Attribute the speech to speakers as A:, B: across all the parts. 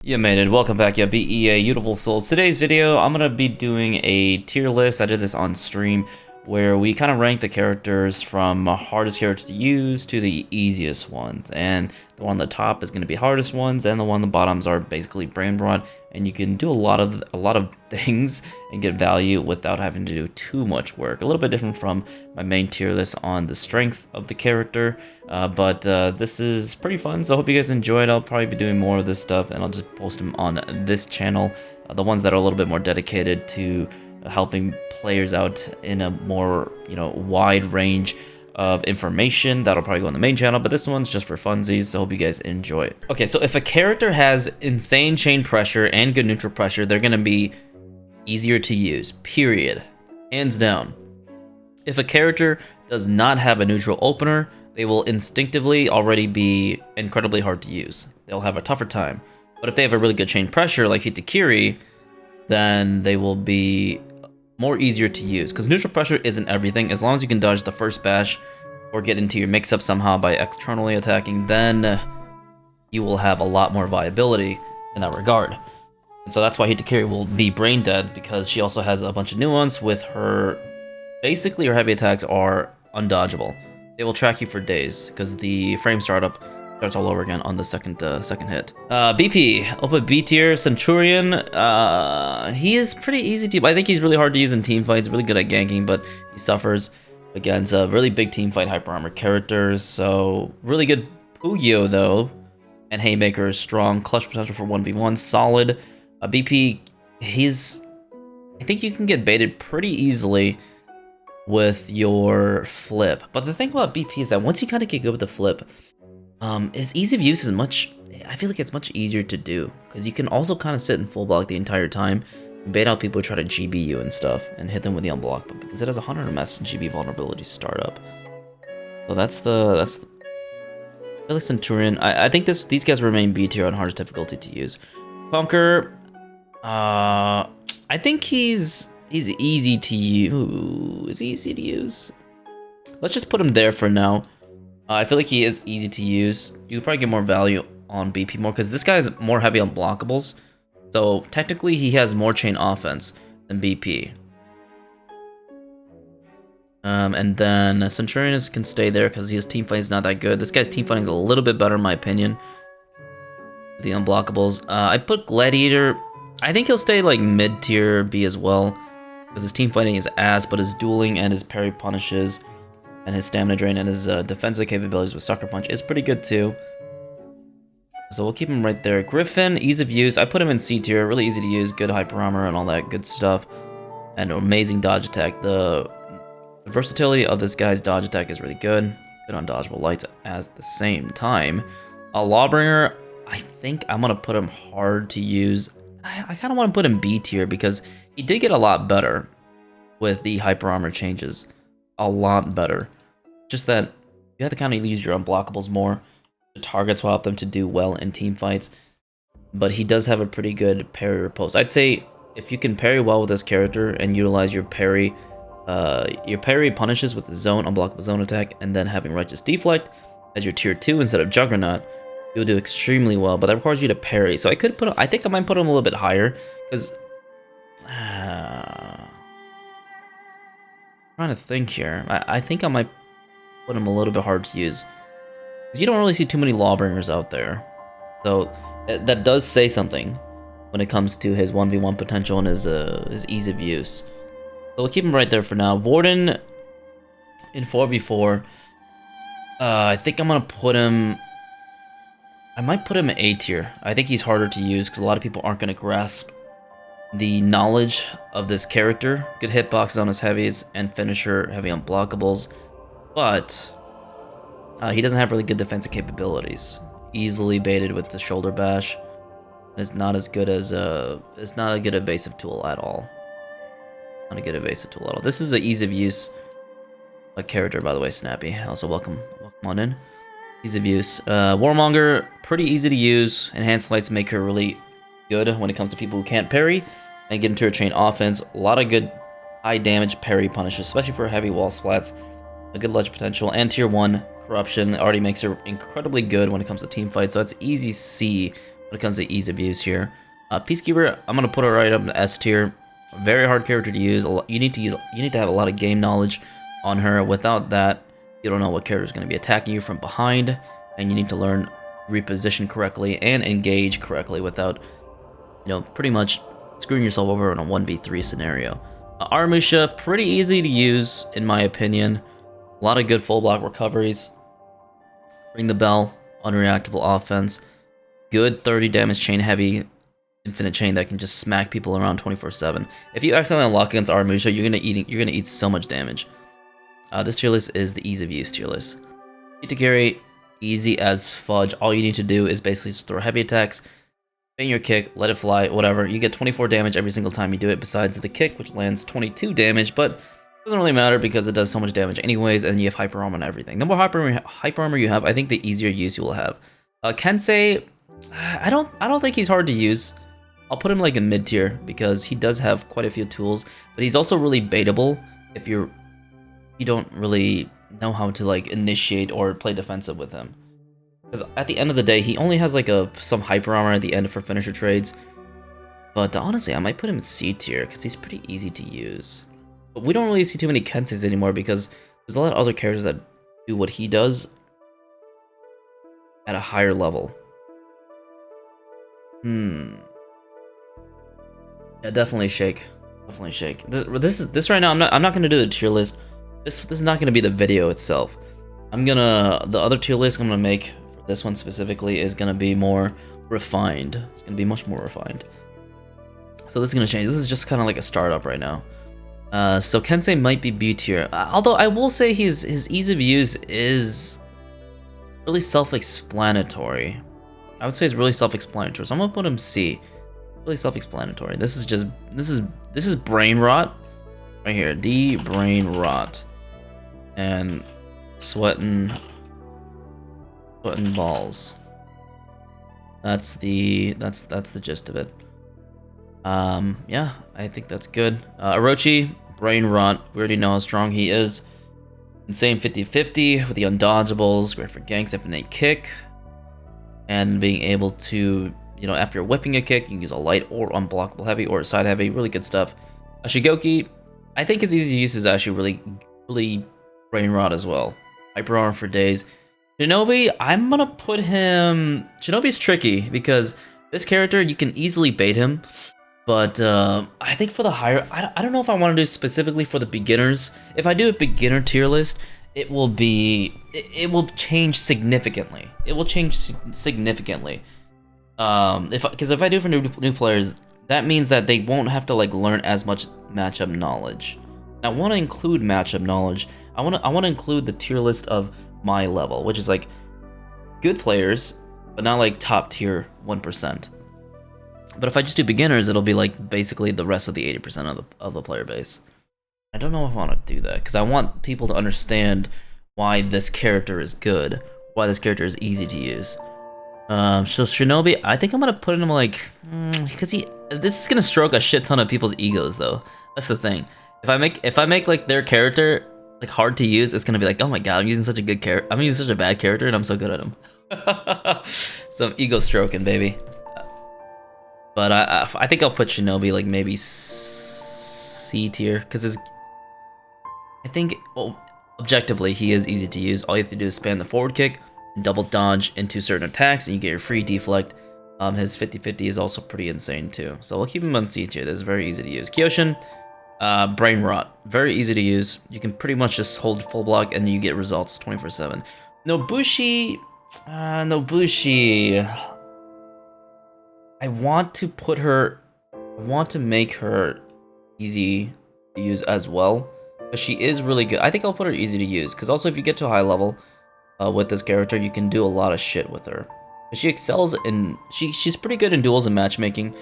A: Yeah, made it. Welcome back, yeah, BEA Beautiful Souls. Today's video, I'm gonna be doing a tier list. I did this on stream, where we kind of rank the characters from hardest characters to use to the easiest ones. And the one on the top is gonna be hardest ones, and the one on the bottoms are basically brain rot. And you can do a lot of things and get value without having to do too much work. A little bit different from my main tier list on the strength of the character. But this is pretty fun, so I hope you guys enjoy it. I'll probably be doing more of this stuff, and I'll just post them on this channel. The ones that are a little bit more dedicated to helping players out in a more, wide range of information, that'll probably go on the main channel, but this one's just for funsies, so I hope you guys enjoy it. Okay, so if a character has insane chain pressure and good neutral pressure, they're gonna be easier to use, period. Hands down. If a character does not have a neutral opener, they will instinctively already be incredibly hard to use. They'll have a tougher time. But if they have a really good chain pressure, like Hitakiri, then they will be more easier to use. Because neutral pressure isn't everything. As long as you can dodge the first bash or get into your mix-up somehow by externally attacking, then you will have a lot more viability in that regard. And so that's why Hitakiri will be brain dead, because she also has a bunch of nuance with her. Basically, her heavy attacks are undodgeable. They will track you for days, because the frame startup starts all over again on the second hit. BP, I'll put B tier. Centurion, he is pretty easy to, I think he's really hard to use in team fights, really good at ganking, but he suffers against really big team fight hyper armor characters, so really good Pugyo though, and Haymaker is strong, clutch potential for 1v1, solid. BP, I think you can get baited pretty easily with your flip, but the thing about BP is that once you kind of get good with the flip, his ease of use is I feel like it's much easier to do, because you can also kind of sit in full block the entire time, and bait out people who try to GB you and stuff, and hit them with the unblock, but because it has 100 MS and GB vulnerability startup. So I feel like Centurion, I think these guys remain B tier on hardest difficulty to use. Conquer, I think he's easy to use. Easy to use. Let's just put him there for now. I feel like he is easy to use. You could probably get more value on BP more, because this guy is more heavy on blockables. So technically he has more chain offense than BP. And then Centurion can stay there because his team fighting is not that good. This guy's team fighting is a little bit better in my opinion. The unblockables. I put Gladiator. I think he'll stay like mid tier B as well, because his team fighting is ass, but his dueling and his parry punishes and his stamina drain and his defensive capabilities with Sucker Punch is pretty good too. So we'll keep him right there. Griffin, ease of use. I put him in C tier. Really easy to use. Good hyper armor and all that good stuff. And amazing dodge attack. The versatility of this guy's dodge attack is really good. Good on dodgeable lights at the same time. Lawbringer, I think I'm going to put him hard to use. I kind of want to put him B tier, because he did get a lot better with the hyper armor changes. A lot better. Just that you have to kind of use your unblockables more to target swap them to do well in team fights. But he does have a pretty good parry riposte. I'd say if you can parry well with this character and utilize your parry punishes with the zone, unblockable zone attack, and then having Righteous Deflect as your tier 2 instead of Juggernaut, you'll do extremely well. But that requires you to parry. So I think I might put him a little bit higher, because trying to think here. I think I might put him a little bit hard to use. You don't really see too many Lawbringers out there. So that does say something when it comes to his 1v1 potential and his ease of use. So we'll keep him right there for now. Warden in 4v4. I think I'm going to put him... I might put him in A tier. I think he's harder to use, because a lot of people aren't going to grasp the knowledge of this character. Good hitboxes on his heavies and finisher heavy on blockables, but he doesn't have really good defensive capabilities. Easily baited with the shoulder bash. It's not as good as it's not a good evasive tool at all. Not a good evasive tool at all. This is an ease of use character, by the way. Snappy. Also welcome on in. Ease of use. Warmonger, pretty easy to use. Enhanced lights make her really good when it comes to people who can't parry and get into her chain offense. A lot of good high damage parry punishes, especially for heavy wall splats. A good ledge potential, and tier 1 corruption already makes her incredibly good when it comes to team fights, so it's easy C when it comes to ease of use here. Peacekeeper, I'm gonna put her right up in S tier. Very hard character to use. You need to have a lot of game knowledge on her. Without that, you don't know what character is going to be attacking you from behind, and you need to learn to reposition correctly and engage correctly without, pretty much screwing yourself over in a 1v3 scenario. Aramusha, pretty easy to use in my opinion. A lot of good full block recoveries. Ring the bell, unreactable offense. Good 30 damage chain heavy. Infinite chain that can just smack people around 24/7. If you accidentally lock against Aramusha, you're gonna eat so much damage. This tier list is the ease of use tier list. Itakiri, easy as fudge. All you need to do is basically just throw heavy attacks, feign your kick, let it fly, whatever. You get 24 damage every single time you do it, besides the kick, which lands 22 damage, but it doesn't really matter because it does so much damage anyways, and you have hyper armor and everything. The more hyper armor you have, I think the easier use you will have. Kensei, I don't think he's hard to use. I'll put him like in mid tier because he does have quite a few tools, but he's also really baitable if you don't really know how to like initiate or play defensive with him. Because at the end of the day, he only has like some hyper armor at the end for finisher trades. But honestly, I might put him in C tier because he's pretty easy to use. But we don't really see too many Kenseis anymore because there's a lot of other characters that do what he does at a higher level. Yeah, definitely shake. Definitely shake. This right now. I'm not gonna do the tier list. This is not gonna be the video itself. The other tier list I'm gonna make for this one specifically is gonna be more refined. It's gonna be much more refined. So this is gonna change. This is just kind of like a startup right now. So Kensei might be B tier. Although I will say his ease of use is really self-explanatory. I would say it's really self-explanatory. So I'm gonna put him C. Really self-explanatory. This is brain rot right here. D brain rot and sweating balls. That's the gist of it. Yeah, I think that's good. Orochi, brain rot. We already know how strong he is. Insane 50/50 with the undodgeables. Great for ganks, infinite kick, and being able to, after you're whipping a kick, you can use a light or unblockable heavy or a side heavy. Really good stuff. Shigoki, I think his easy use is actually really brain rot as well. Hyper armor for days. Shinobi, I'm gonna put him. Shinobi's tricky because this character you can easily bait him, but I think for the higher, I don't know if I want to do specifically for the beginners. If I do a beginner tier list, it will change significantly. It will change significantly. Because if I do it for new players, that means that they won't have to like learn as much matchup knowledge. And I want to include matchup knowledge. I want to include the tier list of my level, which is like good players, but not like top tier 1%. But if I just do beginners, it'll be like basically the rest of the 80% of the player base. I don't know if I want to do that because I want people to understand why this character is good, why this character is easy to use. So Shinobi, I think I'm gonna put him like, because this is gonna stroke a shit ton of people's egos though. That's the thing. If I make like their character like hard to use, it's gonna be like, oh my god, I'm using such a good character. I'm using such a bad character, and I'm so good at him. Some ego stroking, baby. But I think I'll put Shinobi like maybe C tier because I think objectively he is easy to use. All you have to do is spam the forward kick, double dodge into certain attacks, and you get your free deflect. His 50/50 is also pretty insane too. So we'll keep him on C tier. This is very easy to use. Kyoshin, brain rot, very easy to use. You can pretty much just hold full block and you get results 24/7. Nobushi, I want to make her easy to use as well, but she is really good. I think I'll put her easy to use because also if you get to a high level with this character, you can do a lot of shit with her. She excels in she's pretty good in duels and matchmaking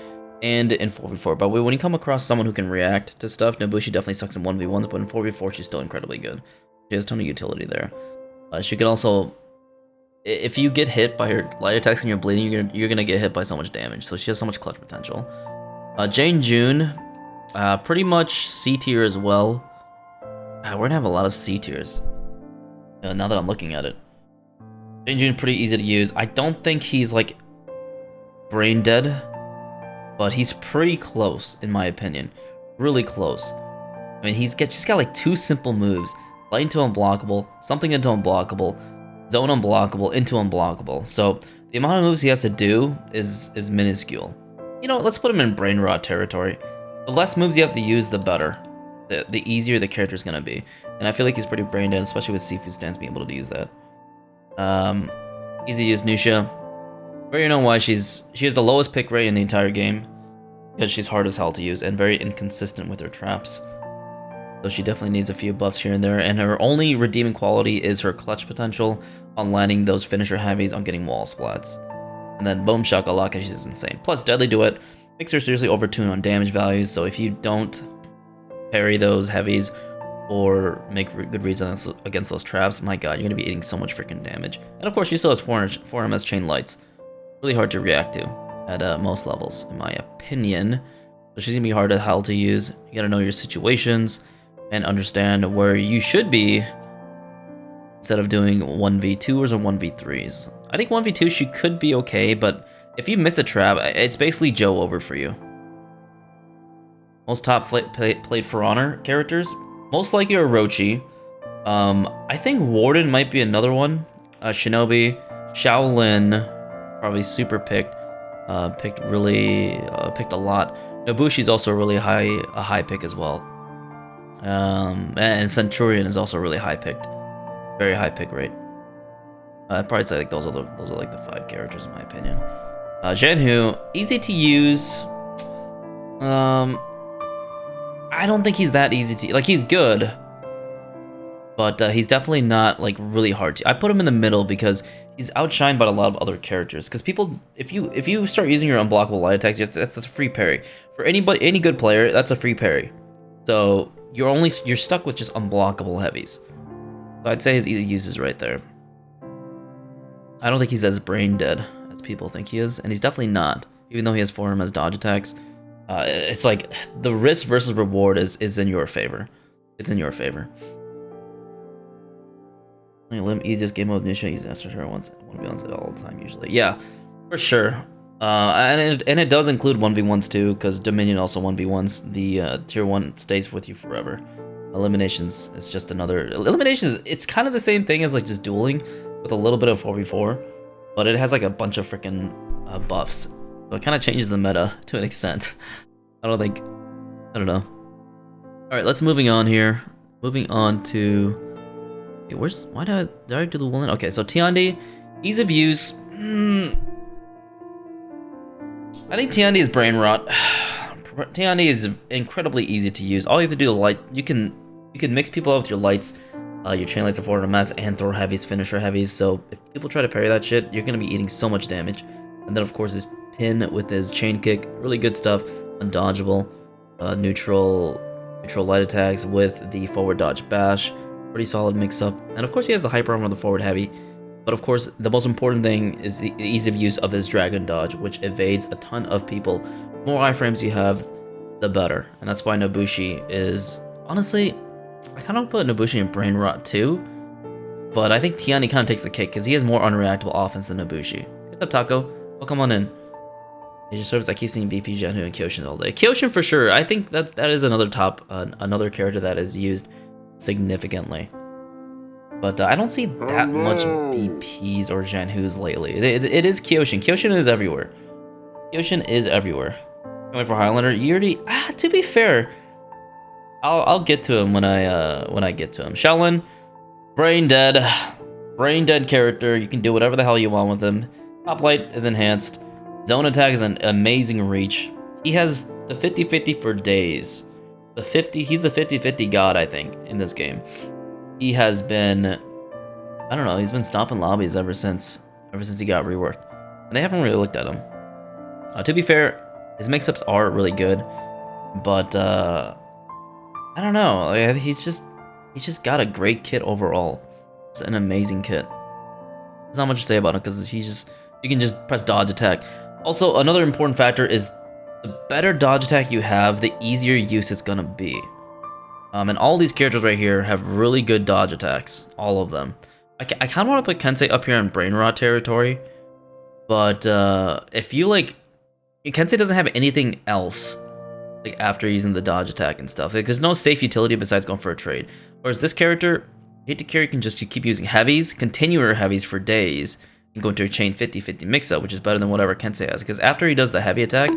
A: and in 4v4. But when you come across someone who can react to stuff, Nobushi definitely sucks in 1v1s, but in 4v4 she's still incredibly good. She has a ton of utility there. She can also, if you get hit by her light attacks and you're bleeding, you're gonna get hit by so much damage. So she has so much clutch potential. Jane June, pretty much C tier as well. We're gonna have a lot of C tiers now that I'm looking at it. Jane June, pretty easy to use. I don't think he's like brain dead, but he's pretty close in my opinion. Really close. I mean, just got like 2 simple moves. Light into unblockable, something into unblockable, zone unblockable, into unblockable. So the amount of moves he has to do is minuscule. You know, let's put him in brain rot territory. The less moves you have to use, the better. The easier the character's gonna be. And I feel like he's pretty brain dead, especially with Sifu stance being able to use that. Easy to use Nusha. Very know why she has the lowest pick rate in the entire game. Because she's hard as hell to use and very inconsistent with her traps. So she definitely needs a few buffs here and there, and her only redeeming quality is her clutch potential on landing those finisher heavies on getting wall splats. And then Boom Shakalaka, she's insane. Plus Deadly Duet makes her seriously overtuned on damage values, so if you don't parry those heavies or make good reads against those traps, my god, you're going to be eating so much freaking damage. And of course, she still has 4 MS chain lights. Really hard to react to at most levels, in my opinion. So she's going to be hard as hell to use. You got to know your situations and understand where you should be instead of doing 1v2s or 1v3s. I think 1v2 she could be okay, but if you miss a trap, it's basically Joe over for you. Most top played For Honor characters, most likely Orochi. I think Warden might be another one. Shinobi, Shaolin, probably super picked. Picked a lot. Nobushi's also really a high pick as well. And Centurion is also really high picked, very high pick rate. I'd probably say like those are like the 5 characters in my opinion. Zhenhu, easy to use. I don't think he's that easy to like. He's good, but he's definitely not like really hard to. I put him in the middle because he's outshined by a lot of other characters. Because people, if you start using your unblockable light attacks, that's a free parry for any good player. That's a free parry. So you're stuck with just unblockable heavies. So I'd say his easy use is right there. I don't think he's as brain dead as people think he is, and he's definitely not. Even though he has 4 MS dodge attacks, it's like the risk versus reward is in your favor. It's in your favor. Easiest game mode Nisha, he's Master Terror once. 1v1s all the time usually. Yeah, for sure. And it does include 1v1s too, because Dominion also 1v1s. The tier 1 stays with you forever. Eliminations is just another. Eliminations, it's kind of the same thing as like just dueling with a little bit of 4v4, but it has like a bunch of freaking buffs. So it kind of changes the meta to an extent. I don't know. Alright, let's moving on here. Moving on to. Okay, why did I do the woolen? Okay, so Tiandi, ease of use. I think Tiandi is brain rot. Tiandi is incredibly easy to use. All you have to do is light. You can mix people up with your lights, your chain lights are 400 MS, and throw heavies, finisher heavies. So if people try to parry that shit, you're gonna be eating so much damage. And then of course his pin with his chain kick, really good stuff. Undodgeable, neutral light attacks with the forward dodge bash. Pretty solid mix up. And of course he has the hyper armor on the forward heavy. But of course, the most important thing is the ease of use of his Dragon Dodge, which evades a ton of people. The more iframes you have, the better. And that's why Nobushi is... Honestly, I kind of put Nobushi in Brain Rot too. But I think Tiandi kind of takes the cake, because he has more unreactable offense than Nobushi. What's up, Taco? Well, come on in. Major service, I keep seeing BP, Zhenhu, and Kyoshin all day. Kyoshin for sure. I think that is another another character that is used significantly. But I don't see that much BPs or Zhenhus lately. It is Kyoshin. Kyoshin is everywhere. Kyoshin is everywhere. Coming for Highlander, you already... to be fair, I'll get to him when I get to him. Shaolin, brain dead character. You can do whatever the hell you want with him. Top light is enhanced. Zone attack is an amazing reach. He has the 50-50 for days. He's the 50-50 god, I think, in this game. He has been, I don't know, he's been stomping lobbies ever since he got reworked. And they haven't really looked at him. To be fair, his mix-ups are really good, but I don't know. He's just got a great kit overall. It's an amazing kit. There's not much to say about him because you can just press dodge attack. Also, another important factor is the better dodge attack you have, the easier use it's gonna be. And all these characters right here have really good dodge attacks. All of them. I kind of want to put Kensei up here in Brain Rot territory. But if you like, Kensei doesn't have anything else like after using the dodge attack and stuff. Like, there's no safe utility besides going for a trade. Whereas this character, hate to carry, can just keep using heavies, continue her heavies for days, and go into a chain 50-50 mix-up, which is better than whatever Kensei has. Because after he does the heavy attack,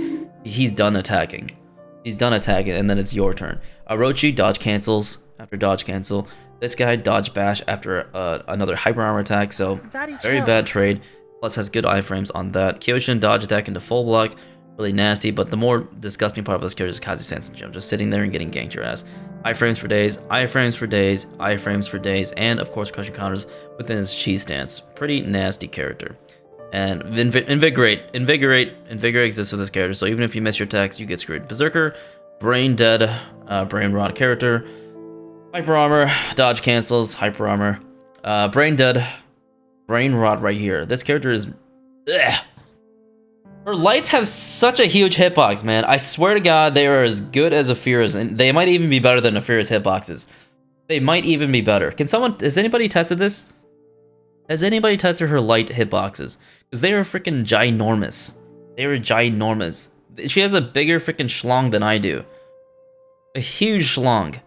A: he's done attacking. He's done attacking, and then it's your turn. Orochi dodge cancels after dodge cancel. This guy dodge bash after another hyper armor attack, so very bad trade. Plus has good iframes on that. Kyoshin dodge attack into full block, really nasty, but the more disgusting part of this character is Kazi Sensen, just sitting there and getting ganked your ass. Iframes for days, iframes for days, iframes for days, and of course crushing counters within his cheese stance. Pretty nasty character. And Invigorate exists with this character, so even if you miss your attacks, you get screwed. Berserker, brain dead, brain rot character. Hyper armor, dodge cancels, hyper armor. Brain dead, brain rot right here. This character is... Ugh. Her lights have such a huge hitbox, man. I swear to God, they are as good as Afira's, and they might even be better than Afira's hitboxes. They might even be better. Has anybody tested this? Has anybody tested her light hitboxes? Because they are freaking ginormous. They are ginormous. She has a bigger freaking schlong than I do. A huge schlong.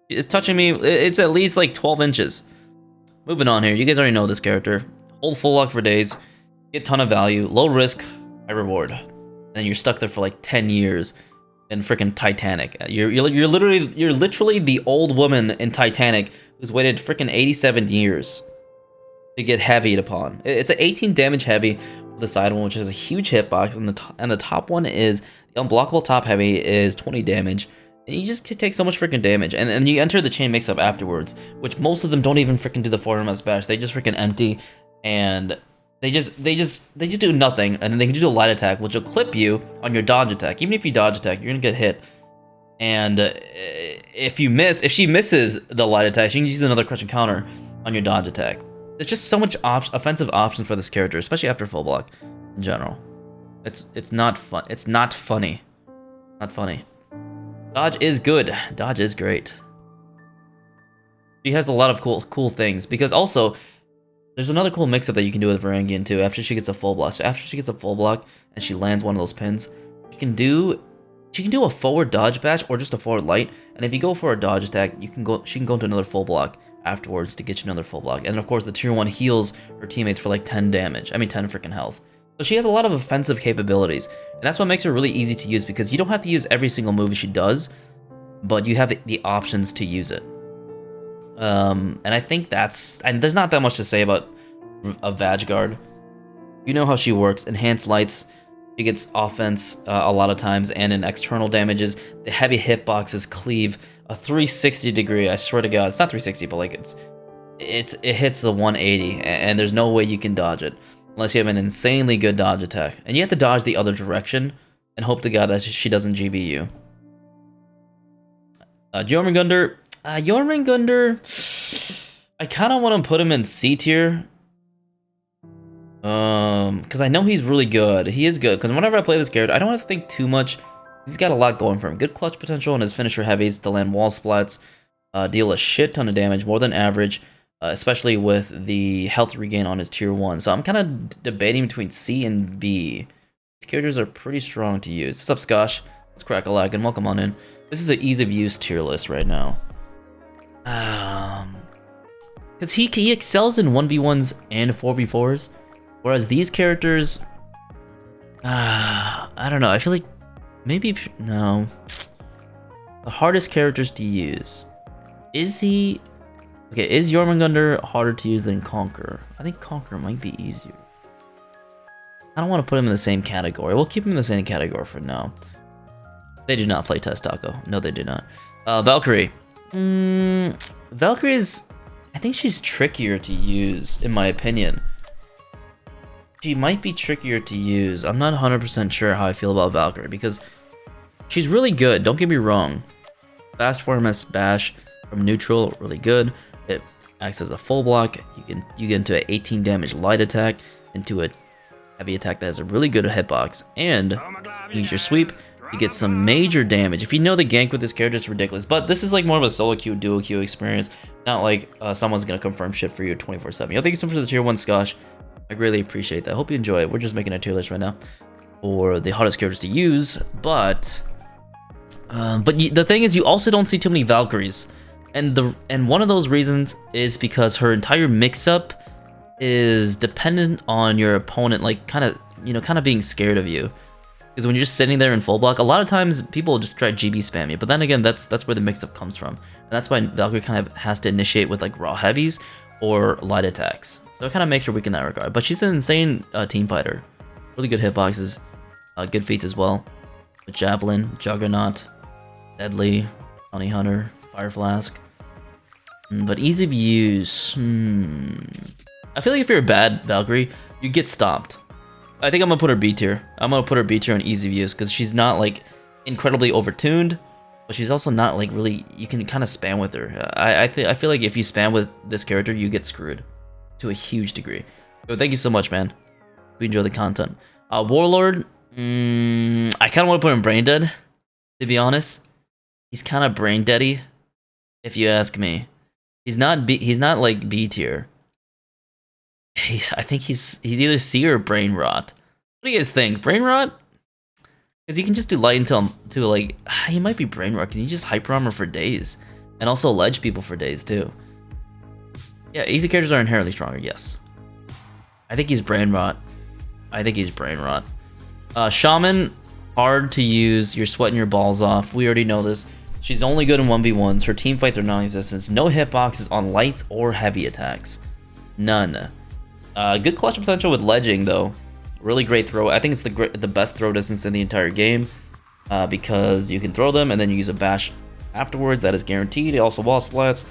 A: It's touching me. It's at least like 12 inches. Moving on here. You guys already know this character. Hold full lock for days. Get a ton of value. Low risk, high reward. And you're stuck there for like 10 years in freaking Titanic. You're literally the old woman in Titanic who's waited freaking 87 years to get heavied upon. It's an 18 damage heavy for the side one, which is a huge hitbox, and the top one is the unblockable top heavy is 20 damage. And you just take so much freaking damage, and you enter the chain mix-up afterwards, which most of them don't even freaking do the 4MS bash. They just freaking empty, and they just do nothing, and then they can do the light attack, which will clip you on your dodge attack. Even if you dodge attack, you're gonna get hit. And if she misses the light attack, she can use another crushing counter on your dodge attack. There's just so much offensive options for this character, especially after full block in general. It's not fun. It's not funny. Not funny. Dodge is good. Dodge is great. She has a lot of cool things, because also there's another cool mix-up that you can do with Varangian too after she gets a full block. So after she gets a full block and she lands one of those pins, she can do a forward dodge bash or just a forward light, and if you go for a dodge attack, she can go into another full block afterwards to get you another full block. And of course the tier 1 heals her teammates for like 10 damage. I mean 10 freaking health. So she has a lot of offensive capabilities, and that's what makes her really easy to use, because you don't have to use every single move she does, but you have the options to use it. And I think there's not that much to say about a Vajgard. You know how she works. Enhanced lights, she gets offense a lot of times, and in external damages, the heavy hitboxes cleave a 360 degree. I swear to God, it's not 360, but like it hits the 180, and there's no way you can dodge it unless you have an insanely good dodge attack, and you have to dodge the other direction and hope to God that she doesn't GB you. Jormungandr, I kind of want to put him in C tier. Because I know he's really good. He is good, because whenever I play this character, I don't have to think too much. He's got a lot going for him. Good clutch potential, and his finisher heavies to land wall splats, deal a shit ton of damage, more than average, especially with the health regain on his tier 1. So I'm kind of debating between C and B. These characters are pretty strong to use. What's up, Skosh? Let's crack a lag and welcome on in. This is an ease of use tier list right now. Because he excels in 1v1s and 4v4s, whereas these characters, I don't know. I feel like maybe no. The hardest characters to use. Is Jormungandr harder to use than Conqueror? I think Conqueror might be easier. I don't want to put him in the same category. We'll keep him in the same category for now. They do not play Test Taco. No, they do not. Valkyrie. Valkyrie is... I think she's trickier to use, in my opinion. She might be trickier to use. I'm not 100% sure how I feel about Valkyrie, because she's really good, don't get me wrong. Fast 4MS bash from neutral, really good. It acts as a full block. You get into an 18 damage light attack, into a heavy attack that has a really good hitbox, and use your sweep. You get some major damage. If you know the gank with this character, it's ridiculous. But this is like more of a solo queue, duo queue experience. Not like someone's gonna confirm shit for you 24/7. Yo, thank you so much for the tier 1, Skosh. I greatly appreciate that. Hope you enjoy it. We're just making a tier list right now for the hottest characters to use, but the thing is, you also don't see too many Valkyries, and one of those reasons is because her entire mix-up is dependent on your opponent, like kind of being scared of you. Because when you're just sitting there in full block, a lot of times people just try GB spam you. But then again, that's where the mix-up comes from, and that's why Valkyrie kind of has to initiate with like raw heavies or light attacks. So it kind of makes her weak in that regard. But she's an insane team fighter. Really good hitboxes, good feats as well. With Javelin, Juggernaut, Deadly, Honey Hunter, Fire Flask. But ease of use. I feel like if you're a bad Valkyrie, you get stopped. I think I'm gonna put her B tier. I'm gonna put her B tier on ease of use because she's not like incredibly overtuned, but she's also not like really. You can kind of spam with her. I feel like if you spam with this character, you get screwed to a huge degree. So thank you so much, man. We enjoy the content. Warlord. I kind of want to put him brain dead. To be honest, he's kind of brain deady, if you ask me. He's not like B tier. I think he's either C or brain rot. What do you guys think? Brain rot? Because you can just do light until like he might be brain rot because you just hyper armor for days, and also ledge people for days too. Yeah, easy characters are inherently stronger. Yes, I think he's brain rot. Shaman, hard to use. You're sweating your balls off. We already know this. She's only good in 1v1s. Her team fights are non-existent. No hitboxes on light or heavy attacks. None. Good clutch potential with ledging though. Really great throw. I think it's the best throw distance in the entire game because you can throw them and then you use a bash afterwards. That is guaranteed. Also wall splats.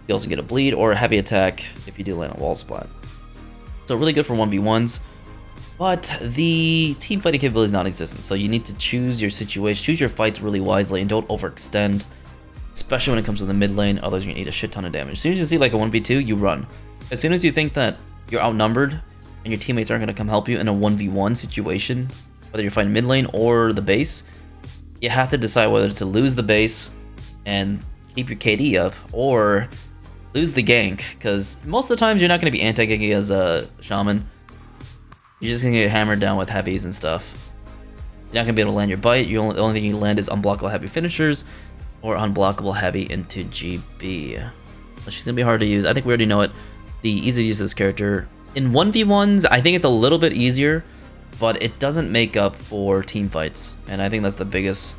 A: You also get a bleed or a heavy attack if you do land a wall splat. So really good for 1v1s. But the team fighting capability is non-existent, so you need to choose your situation, choose your fights really wisely, and don't overextend, especially when it comes to the mid lane. Otherwise, you're gonna eat a shit ton of damage. As soon as you see like a 1v2, you run. As soon as you think that you're outnumbered and your teammates aren't gonna come help you in a 1v1 situation, whether you're fighting mid lane or the base, you have to decide whether to lose the base and keep your KD up, or lose the gank, because most of the times you're not gonna be anti-ganking as a shaman. You're just gonna get hammered down with heavies and stuff. You're not gonna be able to land your bite. The only thing you land is unblockable heavy finishers or unblockable heavy into GB. So she's gonna be hard to use. I think we already know it. The ease of use of this character in 1v1s, I think it's a little bit easier, but it doesn't make up for team fights, and I think that's the biggest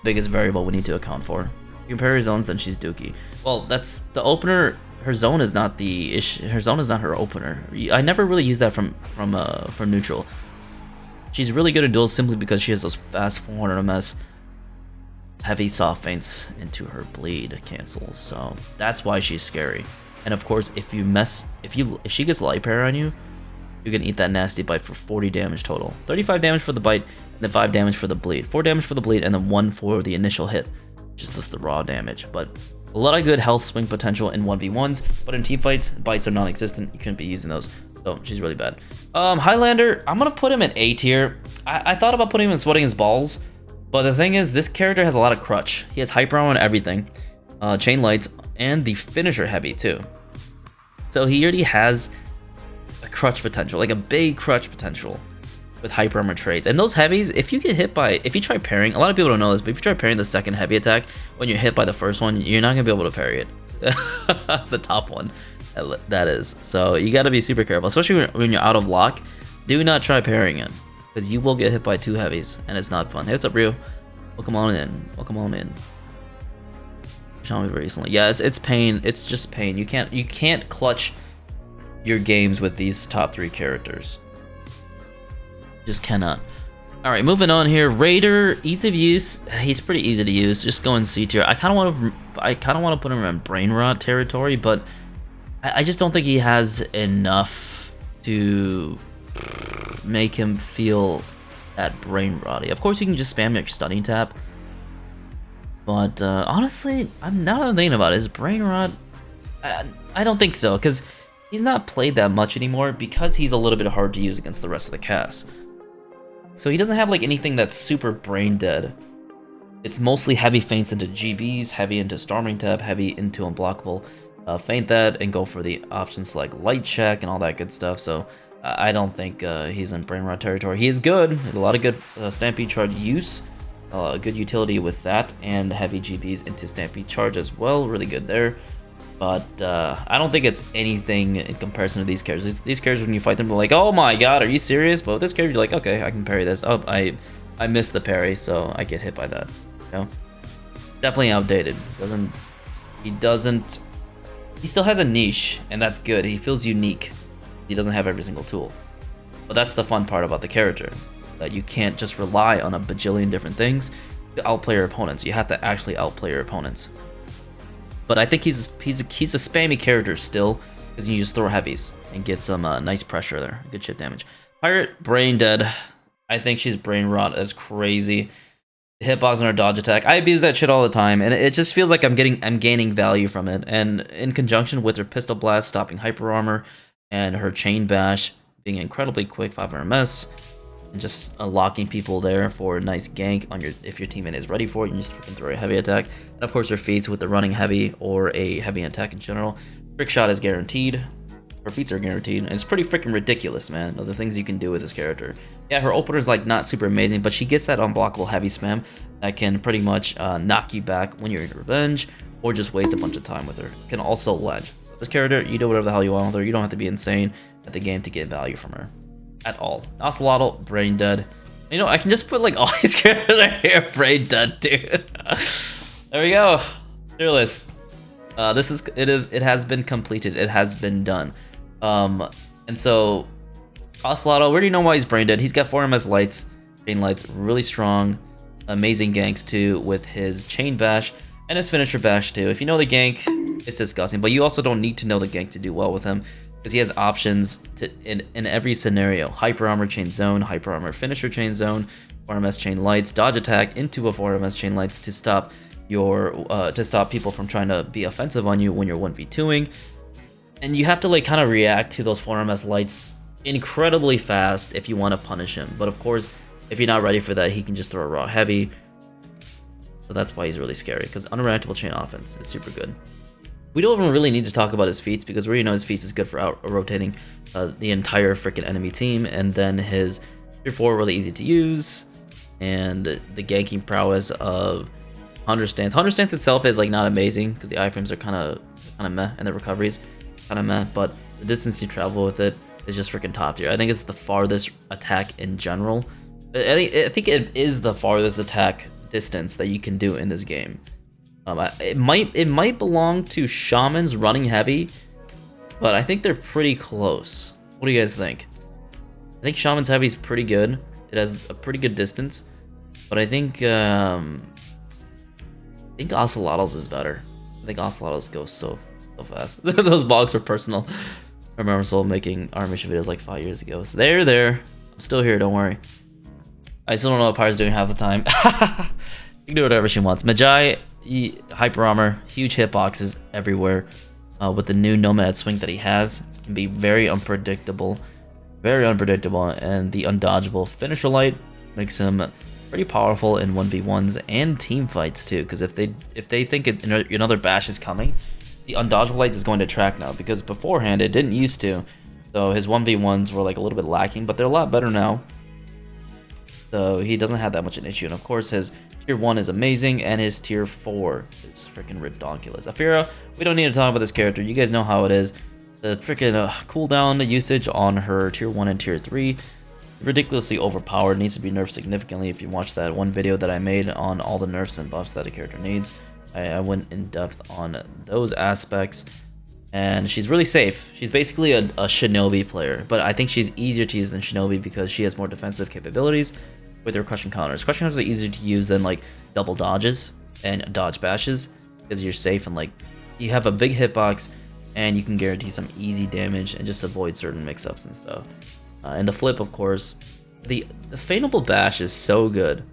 A: variable we need to account for. If you compare her zones, then she's dookie. Well, that's the opener. Her zone is not the issue. Her zone is not her opener. I never really use that from neutral. She's really good at duels simply because she has those fast 400 MS heavy soft feints into her bleed cancels. So that's why she's scary. And of course, if she gets light parry on you, you can eat that nasty bite for 40 damage total. 35 damage for the bite, and then 5 damage for the bleed. 4 damage for the bleed, and then 1 for the initial hit, which is just the raw damage. But a lot of good health swing potential in 1v1s, but in team fights, bites are non-existent. You shouldn't be using those, so she's really bad. Highlander, I'm gonna put him in A tier. I thought about putting him in sweating his balls, but the thing is, this character has a lot of crutch. He has hyper armor on everything, chain lights, and the finisher heavy too. So he already has a crutch potential, like a big crutch potential with hyper armor trades. And those heavies, if you try parrying, a lot of people don't know this, but if you try parrying the second heavy attack when you're hit by the first one, you're not gonna be able to parry it. The top one, that is. So you gotta be super careful, especially when you're out of lock. Do not try parrying it, because you will get hit by 2 heavies, and it's not fun. Hey, what's up, Ryu? Welcome on in. Welcome on in. Showing me recently. Yeah, it's pain. It's just pain. You can't clutch your games with these top 3 characters. Just cannot. All right, moving on here. Raider, ease of use. He's pretty easy to use. Just go in C tier. I kind of want to put him in brain rot territory, but I just don't think he has enough to make him feel that brain rotty. Of course, you can just spam your stunning tap, but honestly, now that I'm thinking about it, is brain rot? I don't think so, because he's not played that much anymore because he's a little bit hard to use against the rest of the cast. So he doesn't have like anything that's super brain dead. It's mostly heavy feints into GBs, heavy into storming tap, heavy into unblockable. Feint that and go for the options like light check and all that good stuff. So I don't think he's in brain rot territory. He is good. A lot of good Stampede Charge use. Good utility with that, and heavy GPs into Stampede Charge as well. Really good there. But I don't think it's anything in comparison to these characters. These characters, when you fight them, they're like, oh my god, are you serious? But with this character, you're like, okay, I can parry this. Oh, I missed the parry, so I get hit by that. You know? Definitely outdated. He still has a niche, and that's good. He feels unique. He doesn't have every single tool. But that's the fun part about the character, that you can't just rely on a bajillion different things to outplay your opponents. You have to actually outplay your opponents. But I think he's a spammy character still, because you just throw heavies and get some nice pressure there. Good chip damage. Pirate, brain dead. I think she's brain rot as crazy. Hitbox on her dodge attack. I abuse that shit all the time, and it just feels like I'm gaining value from it. And in conjunction with her pistol blast stopping hyper armor, and her chain bash being incredibly quick, 500 ms, and just locking people there for a nice gank on if your teammate is ready for it, you just freaking throw a heavy attack. And of course her feats with the running heavy or a heavy attack in general. Trick shot is guaranteed. Her feats are guaranteed, and it's pretty freaking ridiculous, man, of the things you can do with this character. Yeah, her opener's like not super amazing, but she gets that unblockable heavy spam that can pretty much knock you back when you're in revenge, or just waste a bunch of time with her. Can also ledge. So this character, you do whatever the hell you want with her. You don't have to be insane at the game to get value from her at all. notSolidSol, brain dead. You know, I can just put like all these characters right here, brain dead, dude. There we go. Tier list. It has been completed. It has been done. And so notSolidSol, we already know why he's brain dead. He's got 4 MS lights, chain lights, really strong, amazing ganks too with his chain bash and his finisher bash too. If you know the gank, it's disgusting, but you also don't need to know the gank to do well with him, because he has options to in every scenario. Hyper armor chain zone, hyper armor finisher chain zone, 4 MS chain lights, dodge attack into a 4 MS chain lights to stop people from trying to be offensive on you when you're 1v2ing. And you have to like kind of react to those 4 MS lights incredibly fast if you want to punish him. But of course, if you're not ready for that, he can just throw a raw heavy. So that's why he's really scary, because unreactable chain offense is super good. We don't even really need to talk about his feats, because we already know his feats is good for rotating the entire freaking enemy team. And then his tier 4 really easy to use, and the ganking prowess of Hunter Stance. Hunter Stance itself is like not amazing, because the iframes are kind of meh, and the recoveries kind of meh. But the distance you travel with it is just freaking top tier. I think it's the farthest attack in general. I think it is the farthest attack distance that you can do in this game. It might belong to Shaman's running heavy, but I think they're pretty close. What do you guys think? I think Shaman's heavy is pretty good. It has a pretty good distance, but I think notSolidSol's is better. I think notSolidSol's goes so fast. Those blogs were personal. I remember Sol making armor mission videos like 5 years ago. So they're there. I'm still here. Don't worry. I still don't know what Pyre's doing half the time. You can do whatever she wants. Magi, hyper armor, huge hitboxes everywhere. With the new Nomad swing that he has, can be very unpredictable, and the undodgeable finisher light makes him pretty powerful in 1v1s and team fights too. Because if they think another bash is coming, the undodgeable light is going to track now. Because beforehand it didn't used to, so his 1v1s were like a little bit lacking, but they're a lot better now. So he doesn't have that much an issue. And of course his tier 1 is amazing, and his tier 4 is freaking ridiculous. Afira, we don't need to talk about this character. You guys know how it is. The freaking cooldown usage on her tier 1 and tier 3, ridiculously overpowered. Needs to be nerfed significantly. If you watch that one video that I made on all the nerfs and buffs that a character needs, I went in depth on those aspects. And she's really safe. She's basically a Shinobi player, but I think she's easier to use than Shinobi because she has more defensive capabilities with her crushing counters. Crushing counters are easier to use than like double dodges and dodge bashes, because you're safe and like you have a big hitbox and you can guarantee some easy damage and just avoid certain mix-ups and stuff. And the flip, of course, the Fateable Bash is so good.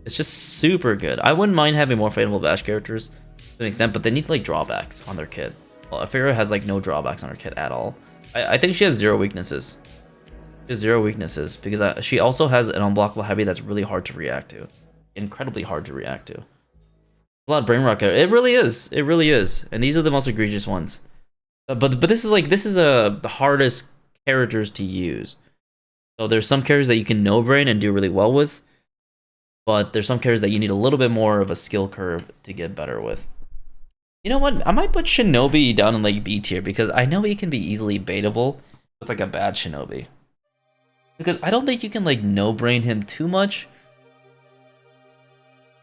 A: It's just super good. I wouldn't mind having more Fateable Bash characters to an extent, but they need like drawbacks on their kit. Well, Afira has like no drawbacks on her kit at all. I think she has 0 weaknesses. She has 0 weaknesses because she also has an unblockable heavy that's really hard to react to. Incredibly hard to react to. A lot of brain rock. It really is. It really is. And these are the most egregious ones. But this is the hardest characters to use. So there's some characters that you can no-brain and do really well with, but there's some characters that you need a little bit more of a skill curve to get better with. You know what? I might put Shinobi down in like B tier because I know he can be easily baitable with like a bad Shinobi. Because I don't think you can like no-brain him too much.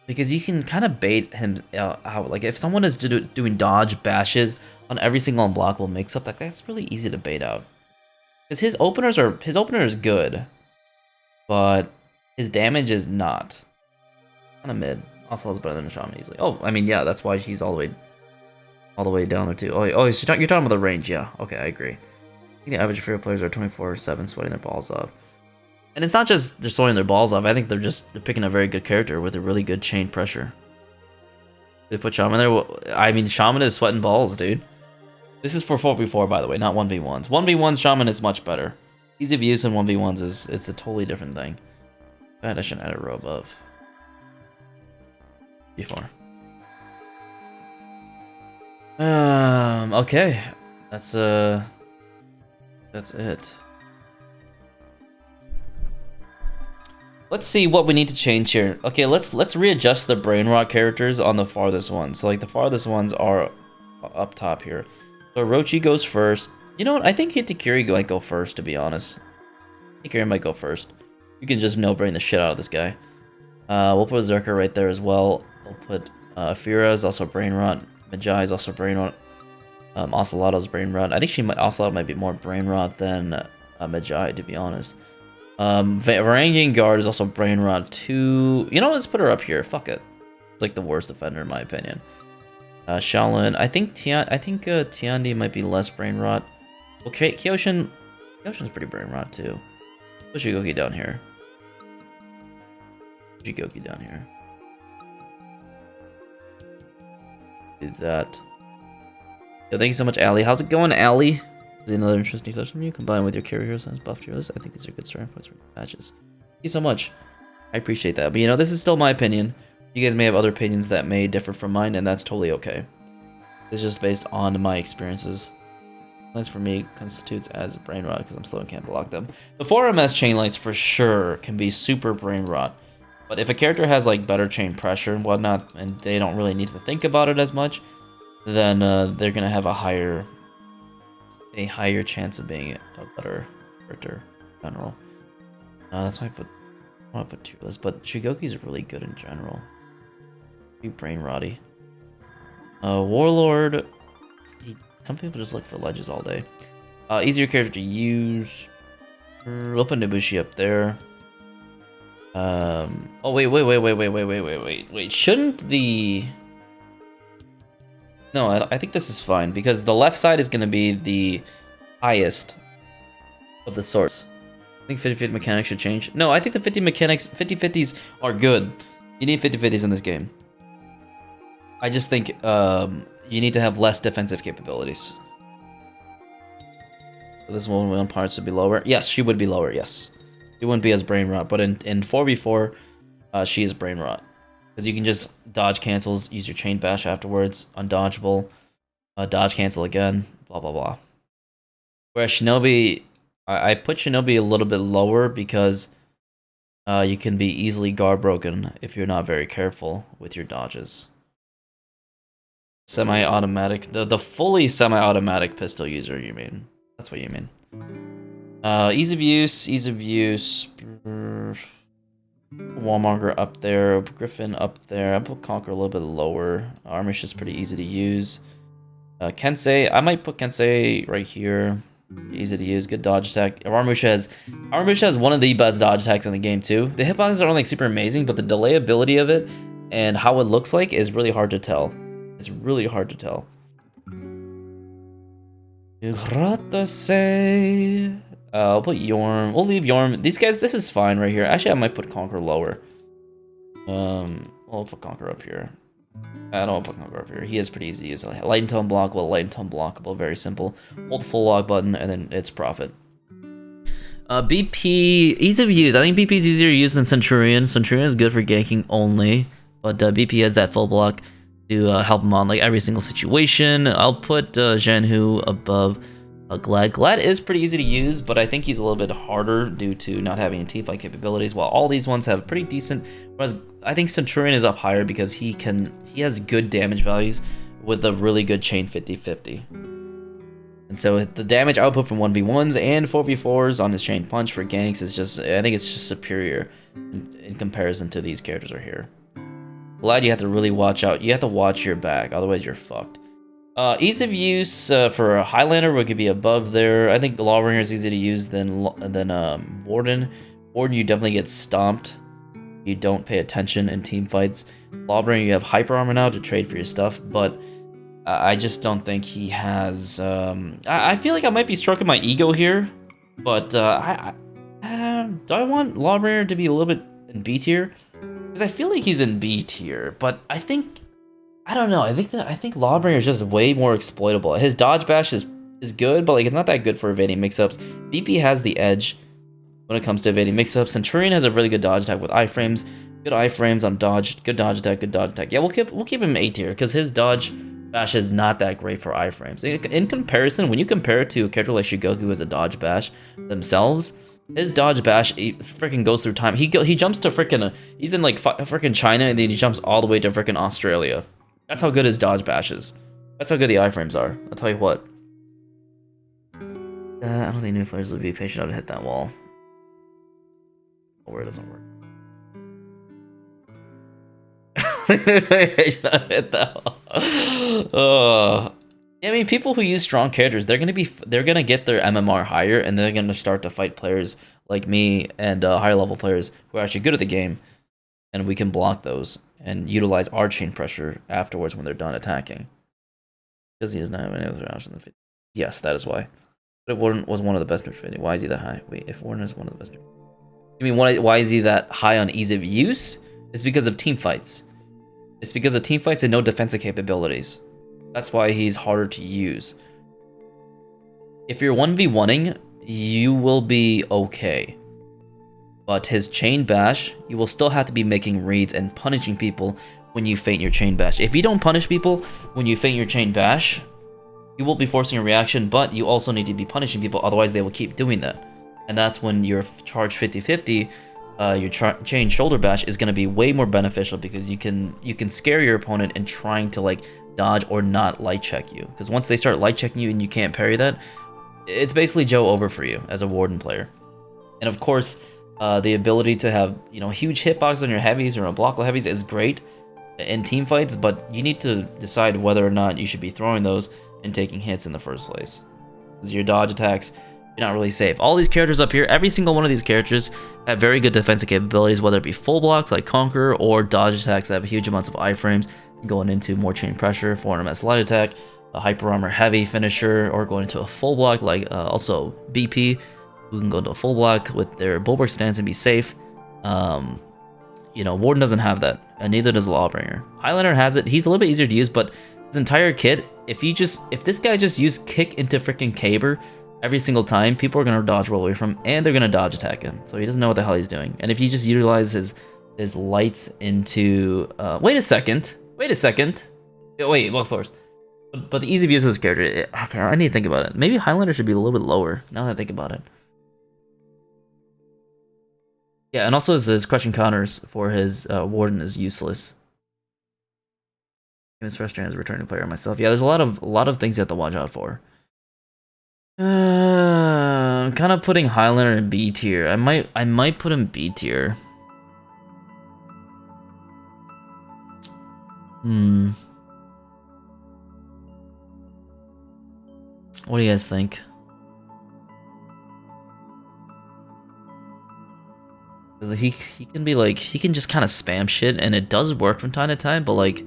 A: Because you can kind of bait him out. Like if someone is doing dodge bashes on every single unblockable mix-up, that's really easy to bait out. Because his opener is good, but his damage is not. Kind of mid. Also is better than a shaman easily. Oh, I mean yeah, that's why he's all the way down there too. Oh, so you're talking about the range, yeah. Okay, I agree. I think the average favorite players are 24/7 sweating their balls off. And it's not just they're sweating their balls off. I think they're picking a very good character with a really good chain pressure. They put Shaman there. I mean, Shaman is sweating balls, dude. This is for 4v4, by the way, not 1v1s. 1v1s, Shaman is much better. Ease of use in 1v1s it's a totally different thing. I should add a row above. Before. Okay. That's it. Let's see what we need to change here. Okay, let's readjust the brain rot characters on the farthest ones. So like the farthest ones are up top here. So Orochi goes first. You know what? I think Hitakiri might go first, to be honest. Hitakiri might go first. You can just no-brain the shit out of this guy. We'll put Zerker right there as well. We'll put Fira is also brain rot. Majai is also brain rot. Ocelotto's brain rot. I think Ocelotto might be more brain rot than Majai, to be honest. Varangian Guard is also brain rot too. You know what? Let's put her up here. Fuck it. It's like the worst defender in my opinion. Shaolin. I think Tiandi might be less brain rot. Okay, Kyoshin's pretty brain rot too. Put Shigoki down here. Shigoki down here. Do that. Yo, thank you so much, Ali. How's it going, Ali? Is another interesting clip from you combined with your carry hero sense buff to your list? I think these are good starting points for your matches. Thank you so much. I appreciate that. But you know, this is still my opinion. You guys may have other opinions that may differ from mine, and that's totally okay. It's just based on my experiences. Lights for me constitutes as a brain rot because I'm slow and can't block them. The 4MS chain lights for sure can be super brain rot. But if a character has like better chain pressure and whatnot, and they don't really need to think about it as much, then they're gonna have a higher chance of being a better character in general. That's why I want to put Tierlist, but Shigoki's really good in general. Be brain rotty. Warlord. Some people just look for ledges all day. Easier character to use. We'll put Nobushi up there. Oh wait. Shouldn't the... No, I think this is fine because the left side is going to be the highest of the sorts. I think 50-50 mechanics should change. No, I think the 50-50s are good. You need 50-50s in this game. I just think you need to have less defensive capabilities. So this one parts would be lower. Yes, she would be lower, yes. She wouldn't be as brain rot, but in 4v4, she is brain rot. Because you can just dodge cancels, use your chain bash afterwards, undodgeable, dodge cancel again, blah blah blah. Whereas Shinobi, I put Shinobi a little bit lower because you can be easily guard broken if you're not very careful with your dodges. Semi-automatic, the fully semi-automatic pistol user, you mean? That's what you mean. Ease of use. Wallmonger up there, Griffin up there. I put Conquer a little bit lower. Armish is pretty easy to use. Kensei, I might put Kensei right here. Easy to use, good dodge attack. Armish has one of the best dodge attacks in the game too. The hitboxes aren't like super amazing, but the delay ability of it and how it looks like is really hard to tell. It's really hard to tell. I'll put Yorm. We'll leave Yorm. These guys, this is fine right here. Actually, I might put Conquer lower. I'll put Conquer up here. I don't want to put Conquer up here. He is pretty easy to use. Light and tone blockable, light and tone blockable. Very simple. Hold full lock button, and then it's profit. BP, ease of use. I think BP is easier to use than Centurion. Centurion is good for ganking only, but BP has that full block to help him on like every single situation. I'll put Zhenhu above Glad is pretty easy to use, but I think he's a little bit harder due to not having team fight capabilities, while all these ones have pretty decent, whereas I think Centurion is up higher because he has good damage values with a really good chain 50-50. And so the damage output from 1v1s and 4v4s on his chain punch for ganks is just, I think it's just superior in comparison to these characters right here. Glad you have to really watch out. You have to watch your back, otherwise you're fucked. Ease of use for a Highlander would be above there. I think Lawbringer is easy to use than Warden. Warden, you definitely get stomped. You don't pay attention in team fights. Lawbringer, you have hyper armor now to trade for your stuff, but I just don't think he has. I feel like I might be stroking my ego here, but do I want Lawbringer to be a little bit in B tier? Because I feel like he's in B tier, but I don't know. I think Lawbringer is just way more exploitable. His dodge bash is good, but like it's not that good for evading mix-ups. BP has the edge when it comes to evading mix-ups. Centurion has a really good dodge attack with iframes. Good iframes on dodge. Good dodge attack. Good dodge attack. Yeah, we'll keep him A tier because his dodge bash is not that great for iframes. In comparison, when you compare it to a character like Shigoku as a dodge bash themselves, his dodge bash freaking goes through time. He jumps to freaking he's in like freaking China and then he jumps all the way to freaking Australia. That's how good his dodge bash is. That's how good the iframes are. I'll tell you what. I don't think new players will be patient enough to hit that wall. Where it doesn't work. Hit that wall. I mean, people who use strong characters, they're gonna get their MMR higher, and they're gonna start to fight players like me and higher level players who are actually good at the game, and we can block those and utilize our chain pressure afterwards when they're done attacking. Because he doesn't have any other options. Yes, that is why. But if Warden was one of the best neutral, why is he that high? Wait, if Warden is one of the best neutral, I mean, why is he that high on ease of use? It's because of team fights. It's because of team fights and no defensive capabilities. That's why he's harder to use. If you're 1v1ing, you will be okay. But his chain bash, you will still have to be making reads and punishing people when you feint your chain bash. If you don't punish people when you feint your chain bash, you will be forcing a reaction, but you also need to be punishing people, otherwise they will keep doing that. And that's when your charge 50-50, your chain shoulder bash is going to be way more beneficial because you can scare your opponent in trying to like dodge or not light check you. Because once they start light checking you and you can't parry that, it's basically Joe over for you as a Warden player. And of course, the ability to have huge hitboxes on your heavies or unblockable heavies is great in team fights, but you need to decide whether or not you should be throwing those and taking hits in the first place. Because your dodge attacks, you're not really safe. All these characters up here, every single one of these characters have very good defensive capabilities, whether it be full blocks like Conqueror or dodge attacks that have huge amounts of iframes, going into more chain pressure, 400 light attack, a hyper armor heavy finisher, or going into a full block like also BP, who can go into a full block with their bulwark stance and be safe. Warden doesn't have that, and neither does Lawbringer. Highlander has it. He's a little bit easier to use, but his entire kit, if this guy just used kick into freaking Caber every single time, people are gonna dodge roll away from him, and they're gonna dodge attack him. So he doesn't know what the hell he's doing. And if you just utilize his lights into wait a second. Wait, well, of course. But the ease of use of this character, okay, I need to think about it. Maybe Highlander should be a little bit lower, now that I think about it. Yeah, and also his crushing counters for his Warden is useless. It's frustrating as a returning player myself. Yeah, there's a lot of things you have to watch out for. I'm kind of putting Highlander in B tier. I might put him B tier. What do you guys think? Because he can be like, he can just kind of spam shit, and it does work from time to time, but like,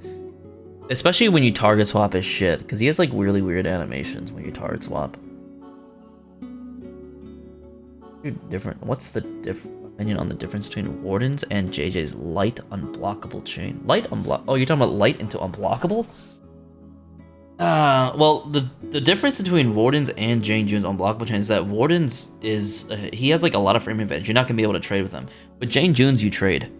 A: especially when you target swap his shit, because he has like really weird animations when you target swap. Different. What's the opinion on the difference between Warden's and JJ's light unblockable chain? Light unblock? Oh, you're talking about light into unblockable? Well, the difference between Warden's and Jane June's unblockable chain is that Warden's is he has like a lot of frame advantage. You're not gonna be able to trade with him. But Jane June's you trade.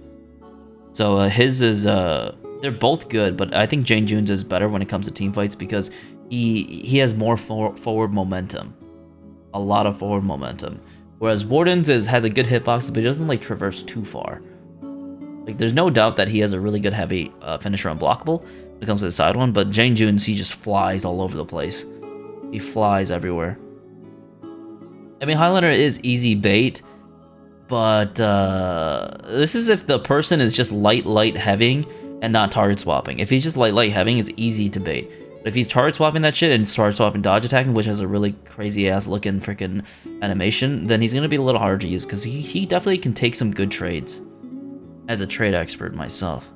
A: So his is they're both good, but I think Jane June's is better when it comes to team fights because he has more forward momentum. a lot of forward momentum. Whereas Warden's has a good hitbox, but he doesn't like traverse too far. Like, there's no doubt that he has a really good heavy finisher unblockable when it comes to the side one, but Jang Jun's, he just flies all over the place. He flies everywhere. I mean, Highlander is easy bait, but this is if the person is just light heaving and not target swapping. If he's just light heaving, it's easy to bait. But if he's target swapping that shit and target swapping dodge attacking, which has a really crazy ass looking freaking animation, then he's gonna be a little harder to use because he definitely can take some good trades. As a trade expert myself.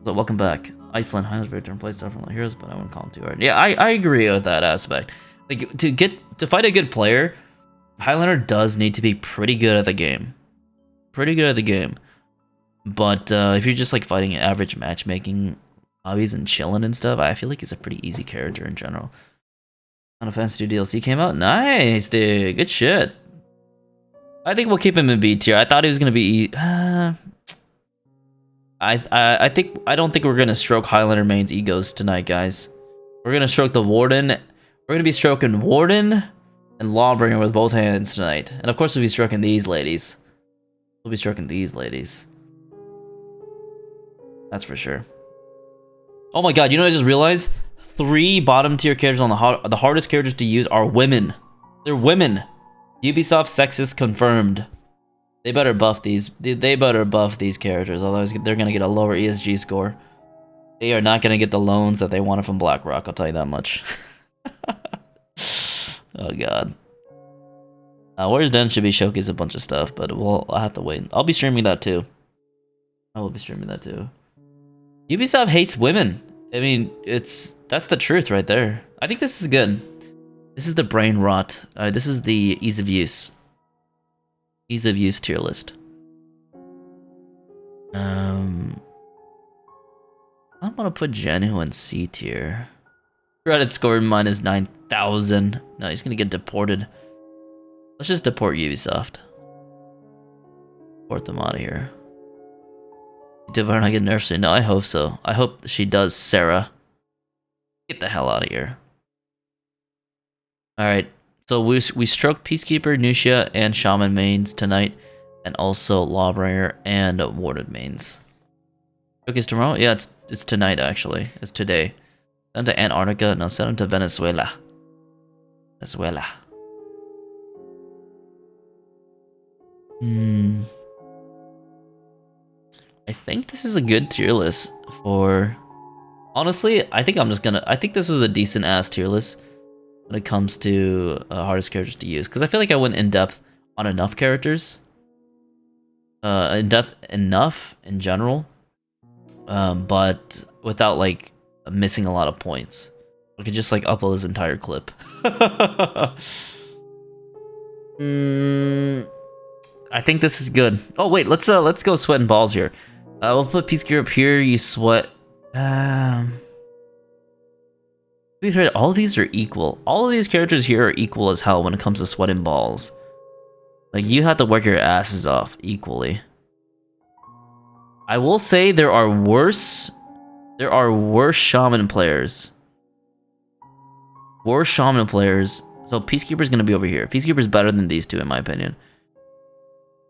A: So welcome back. Iceland Highlands very different playstyle from the heroes, but I wouldn't call them too hard. Yeah, I agree with that aspect. Like to fight a good player, Highlander does need to be pretty good at the game. Pretty good at the game. But if you're just like fighting average matchmaking hobbies and chilling and stuff, I feel like he's a pretty easy character in general. Final Fantasy 2 DLC came out. Nice, dude. Good shit. I think we'll keep him in B tier. I thought he was gonna be. I don't think we're gonna stroke Highlander main's egos tonight, guys. We're gonna stroke the Warden. We're gonna be stroking Warden and Lawbringer with both hands tonight, and of course we'll be stroking these ladies. We'll be stroking these ladies. That's for sure. Oh my god! You know what I just realized? 3 bottom tier characters on the hardest characters to use are women. They're women. Ubisoft sexist confirmed. They better buff these. They better buff these characters, otherwise they're gonna get a lower ESG score. They are not gonna get the loans that they wanted from BlackRock. I'll tell you that much. Oh god. Warriors Den should be showcasing a bunch of stuff, but I'll have to wait. I'll be streaming that too. I will be streaming that too. Ubisoft hates women. I mean, that's the truth right there. I think this is good. This is the brain rot. This is the ease of use. Ease of use tier list. I'm gonna put Genu in C tier. Credit score minus 9,000. No, he's gonna get deported. Let's just deport Ubisoft. Deport them out of here. Did Varna get nerfed soon? No, I hope so. I hope she does, Sarah. Get the hell out of here. Alright, so we stroked Peacekeeper, Nusha, and Shaman mains tonight, and also Lawbringer and Warden mains. Okay, it's tomorrow? Yeah, it's tonight actually. It's today. Send them to Antarctica. No, send them to Venezuela. Venezuela. I think this is a good tier list for... Honestly, I think this was a decent ass tier list when it comes to hardest characters to use, because I feel like I went in depth on enough characters, in depth enough in general, but without like missing a lot of points. I could just like upload this entire clip. I think this is good. Oh wait, let's go sweat and balls here. We'll put Peacekeeper up here. You sweat. We've heard all of these are equal. All of these characters here are equal as hell when it comes to sweat and balls. Like, you have to work your asses off equally. I will say there are worse shaman players. Worse shaman players. So Peacekeeper's gonna be over here. Peacekeeper's better than these two in my opinion.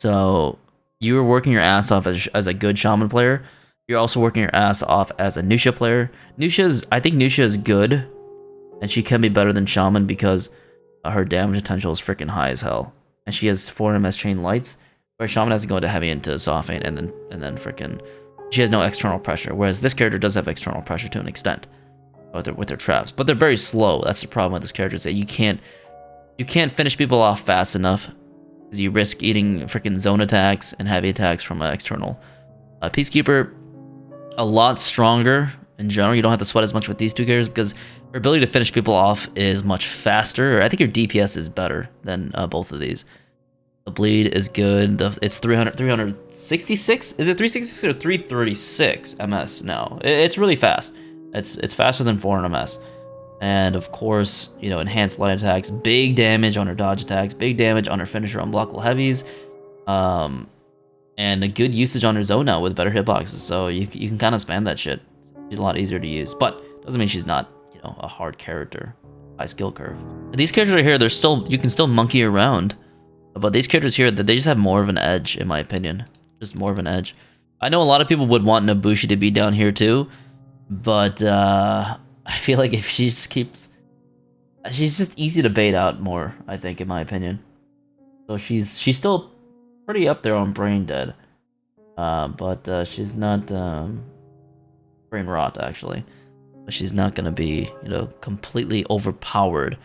A: So you were working your ass off as a good shaman player. You're also working your ass off as a Nusha player. I think Nusha is good, and she can be better than Shaman because her damage potential is freaking high as hell. And she has 4 MS chain lights, where Shaman has to go into heavy into soft and then freaking she has no external pressure. Whereas this character does have external pressure to an extent with their traps, but they're very slow. That's the problem with this character, is that you can't finish people off fast enough because you risk eating freaking zone attacks and heavy attacks from an external. Peacekeeper, a lot stronger in general. You don't have to sweat as much with these two characters because your ability to finish people off is much faster. I think your DPS is better than both of these. The bleed is good. It's 366? Is it 366 or 336 MS now? It's really fast. It's faster than 400 MS. And of course, you know, enhanced light attacks, big damage on her dodge attacks, big damage on her finisher unblockable heavies, and a good usage on her zone now with better hitboxes. So you can kind of spam that shit. She's a lot easier to use, but doesn't mean she's not, you know, a hard character, high skill curve. These characters right here, you can still monkey around. But these characters here, they just have more of an edge, in my opinion. Just more of an edge. I know a lot of people would want Nobushi to be down here too, but I feel like if she just keeps... She's just easy to bait out more, I think, in my opinion. So she's still pretty up there on brain dead. But she's not brain rot, actually. But she's not gonna be, you know, completely overpowered.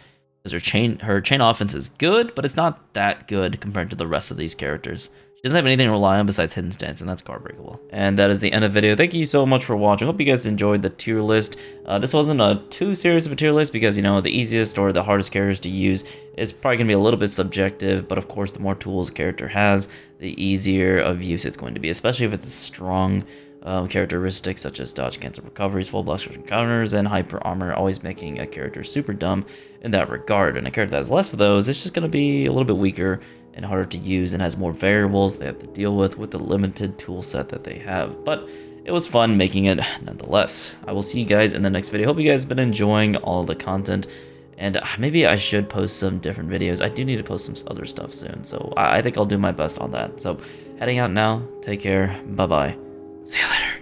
A: Because her chain offense is good, but it's not that good compared to the rest of these characters. She doesn't have anything to rely on besides hidden stance, and that's card breakable. And that is the end of the video. Thank you so much for watching. Hope you guys enjoyed the tier list. This wasn't a too serious of a tier list because, you know, the easiest or the hardest characters to use is probably going to be a little bit subjective, but of course, the more tools a character has, the easier of use it's going to be, especially if it's a strong characteristics such as dodge, cancel, recoveries, full blocks, counters, and hyper armor, always making a character super dumb in that regard. And a character that has less of those, it's just going to be a little bit weaker and harder to use and has more variables they have to deal with the limited tool set that they have. But it was fun making it nonetheless. I will see you guys in the next video. Hope you guys have been enjoying all the content. And maybe I should post some different videos. I do need to post some other stuff soon, so I think I'll do my best on that. So heading out now. Take care. Bye-bye. See you later.